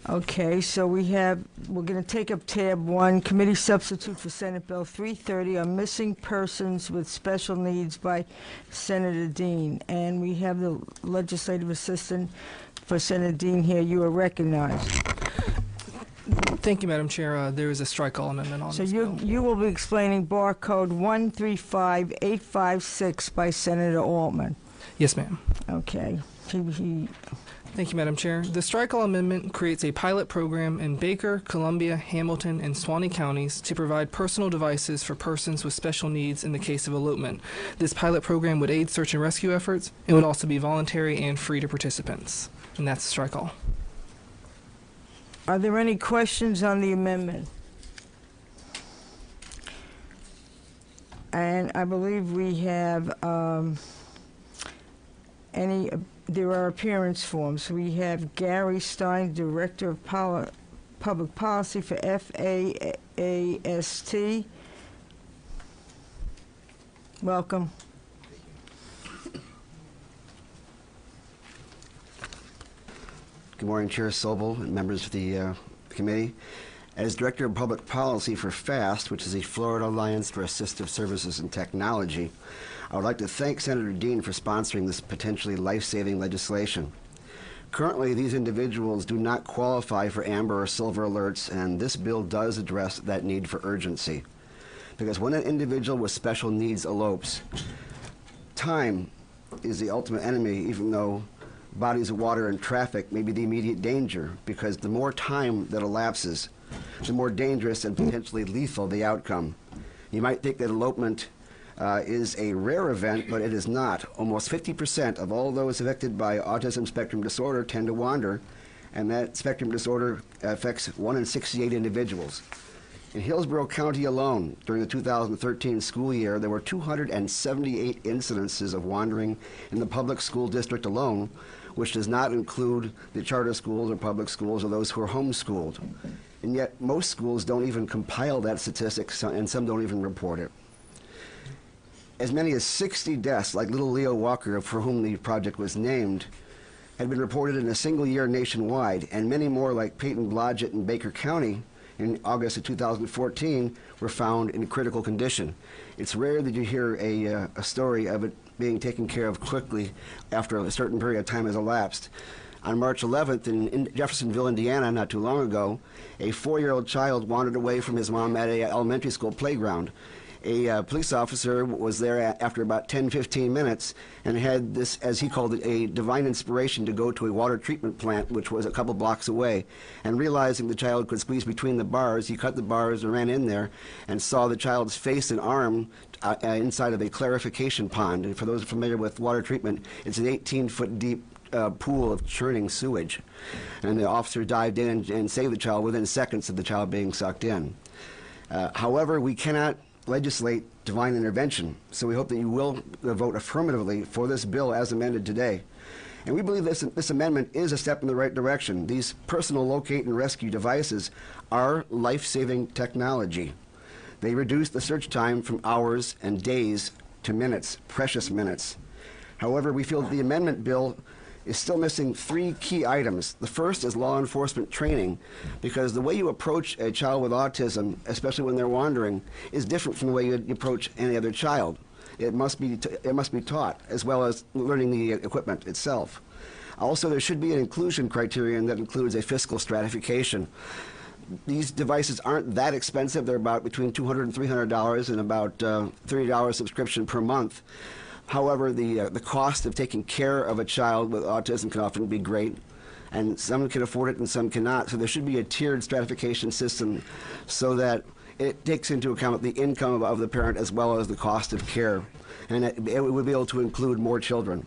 Okay, so we're going to take up tab 1, committee substitute for Senate Bill 330 on missing persons with special needs by Senator Dean. And we have the legislative assistant for Senator Dean here. You are recognized. Thank you, Madam Chair. There is a strike all amendment on this bill. You will be explaining bar code 135856 by Senator Altman. Yes, ma'am. Okay. Thank you, Madam Chair. The strike all amendment creates a pilot program in Baker, Columbia, Hamilton, and Suwannee counties to provide personal devices for persons with special needs in the case of elopement. This pilot program would aid search and rescue efforts and would also be voluntary and free to participants. And that's the strike all. Are there any questions on the amendment? And I believe we have there are appearance forms. We have Gary Stein, Director of Public Policy for FAAST. Welcome. Good morning, Chair Sobel and members of the committee. As Director of Public Policy for FAST, which is the Florida Alliance for Assistive Services and Technology, I would like to thank Senator Dean for sponsoring this potentially life-saving legislation. Currently, these individuals do not qualify for amber or silver alerts, and this bill does address that need for urgency. Because when an individual with special needs elopes, time is the ultimate enemy, even though bodies of water and traffic may be the immediate danger, because the more time that elapses, the more dangerous and potentially lethal the outcome. You might think that elopement is a rare event, but it is not. Almost 50% of all those affected by autism spectrum disorder tend to wander, and that spectrum disorder affects 1 in 68 individuals. In Hillsborough County alone, during the 2013 school year, there were 278 incidences of wandering in the public school district alone, which does not include the charter schools or public schools or those who are homeschooled. And yet most schools don't even compile that statistic, and some don't even report it. As many as 60 deaths, like little Leo Walker, for whom the project was named, had been reported in a single year nationwide, and many more, like Peyton Blodgett in Baker County in August of 2014, were found in critical condition. It's rare that you hear a story of it being taken care of quickly after a certain period of time has elapsed. On March 11th in Jeffersonville, Indiana, not too long ago, a 4-year-old child wandered away from his mom at an elementary school playground. A police officer was there after about 10-15 minutes and had this, as he called it, a divine inspiration to go to a water treatment plant, which was a couple blocks away. And realizing the child could squeeze between the bars, he cut the bars and ran in there and saw the child's face and arm inside of a clarification pond. And for those familiar with water treatment, it's an 18-foot deep pool of churning sewage. And the officer dived in and saved the child within seconds of the child being sucked in. However, we cannot legislate divine intervention, so we hope that you will vote affirmatively for this bill as amended today. And we believe this amendment is a step in the right direction. These personal locate and rescue devices are life-saving technology. They reduce the search time from hours and days to minutes, precious minutes. However, we feel that the amendment bill is still missing 3 key items. The first is law enforcement training, because the way you approach a child with autism, especially when they're wandering, is different from the way you approach any other child. It must be taught, as well as learning the equipment itself. Also, there should be an inclusion criterion that includes a fiscal stratification. These devices aren't that expensive. They're about between $200 and $300 and about $30 subscription per month. However, the cost of taking care of a child with autism can often be great, and some can afford it and some cannot. So there should be a tiered stratification system so that it takes into account the income of the parent as well as the cost of care, and it would be able to include more children.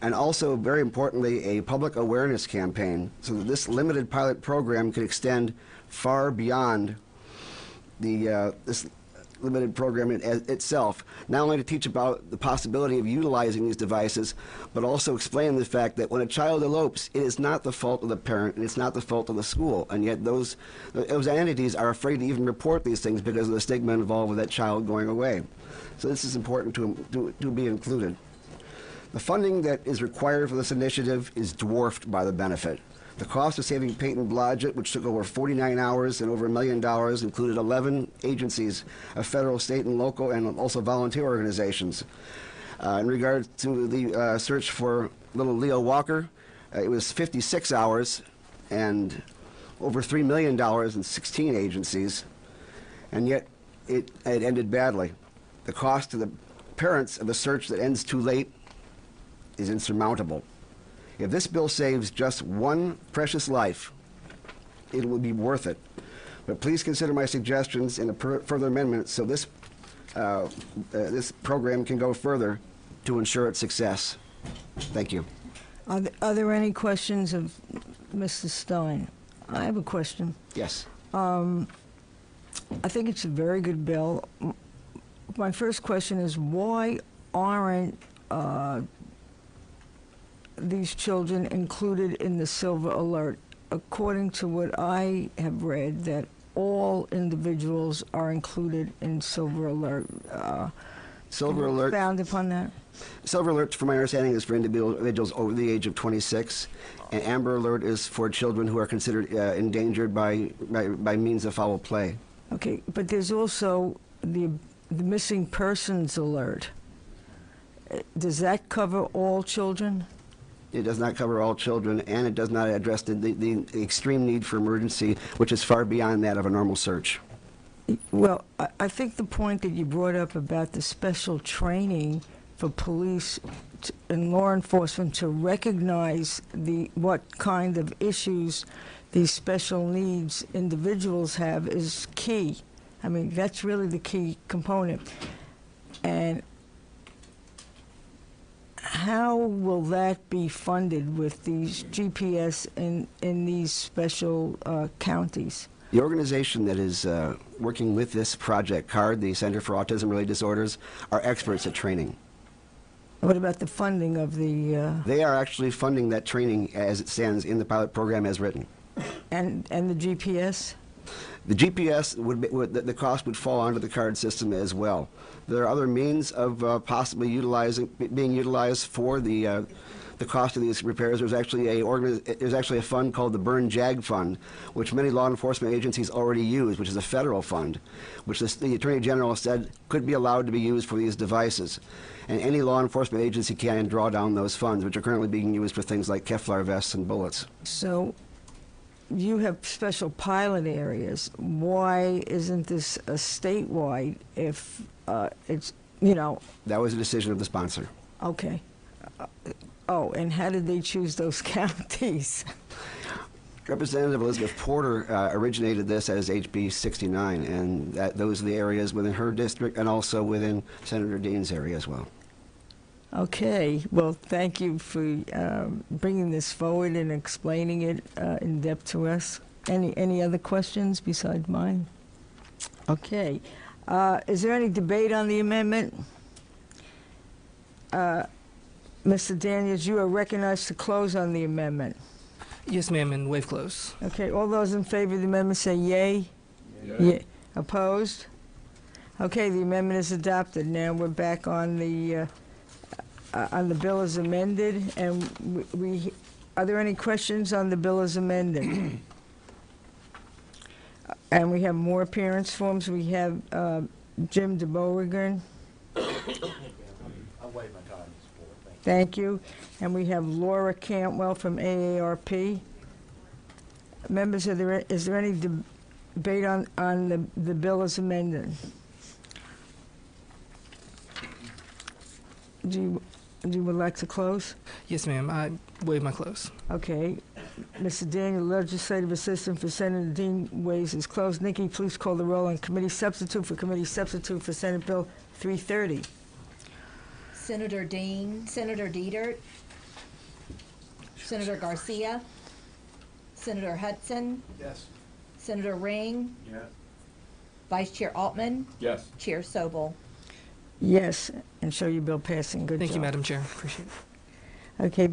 And also, very importantly, a public awareness campaign so that this limited pilot program could extend far beyond this limited program itself, not only to teach about the possibility of utilizing these devices, but also explain the fact that when a child elopes, it is not the fault of the parent and it's not the fault of the school, and yet those entities are afraid to even report these things because of the stigma involved with that child going away. So this is important to be included. The funding that is required for this initiative is dwarfed by the benefit. The cost of saving Peyton Blodgett, which took over 49 hours and over $1 million, included 11 agencies of federal, state, and local, and also volunteer organizations. In regard to the search for little Leo Walker, it was 56 hours and over $3 million in 16 agencies, and yet it ended badly. The cost to the parents of a search that ends too late is insurmountable. If this bill saves just one precious life, it will be worth it. But please consider my suggestions in a further amendment so this program can go further to ensure its success. Thank you. Are there any questions of Mr. Stein? I have a question. Yes. I think it's a very good bill. My first question is, why aren't these children included in the Silver Alert? According to what I have read, that all individuals are included in Silver Alert. Silver Alert. Found upon that? Silver Alert, from my understanding, is for individuals over the age of 26, and Amber Alert is for children who are considered endangered by means of foul play. Okay, but there's also the Missing Persons Alert. Does that cover all children? It does not cover all children, and it does not address the extreme need for emergency, which is far beyond that of a normal search. Well, I think the point that you brought up about the special training for police and law enforcement to recognize what kind of issues these special needs individuals have is key. I mean, that's really the key component. And how will that be funded with these GPS in these special counties? The organization that is working with this project, CARD, the Center for Autism-Related Disorders, are experts at training. What about the funding of the... They are actually funding that training as it stands in the pilot program as written. And the GPS? The GPS, the cost would fall onto the CARD system as well. There are other means of possibly being utilized for the cost of these repairs. There's actually a fund called the Burn Jag Fund, which many law enforcement agencies already use, which is a federal fund, which the Attorney General said could be allowed to be used for these devices. And any law enforcement agency can draw down those funds, which are currently being used for things like Kevlar vests and bullets. So you have special pilot areas. Why isn't this a statewide if it's, you know... That was a decision of the sponsor. Okay. Oh, and how did they choose those counties? Representative Elizabeth Porter originated this as HB 69, and those are the areas within her district and also within Senator Dean's area as well. Okay. Well, thank you for bringing this forward and explaining it in depth to us. Any other questions besides mine? Okay. Is there any debate on the amendment? Mr. Daniels, you are recognized to close on the amendment. Yes, ma'am, and wave close. Okay, all those in favor of the amendment say yay. Yay. Opposed? Okay, the amendment is adopted. Now we're back on the bill as amended, and are there any questions on the bill as amended? And we have more appearance forms. We have Jim DeBoergen. I'll waive my time. Thank you. And we have Laura Cantwell from AARP. Members, is there any debate on the bill as amended? Do you would like to close? Yes, ma'am. I waive my close. Okay. Mr. Daniel, Legislative Assistant for Senator Dean, waives his close. Nikki, please call the roll on Committee Substitute for Senate Bill 330. Senator Dean, Senator Dietert, Senator Garcia, Senator Hudson, Yes. Senator Ring, Yes. Vice Chair Altman, Yes. Chair Sobel. Yes, and show your bill passing. Good job. Thank you, Madam Chair. Appreciate it. Okay.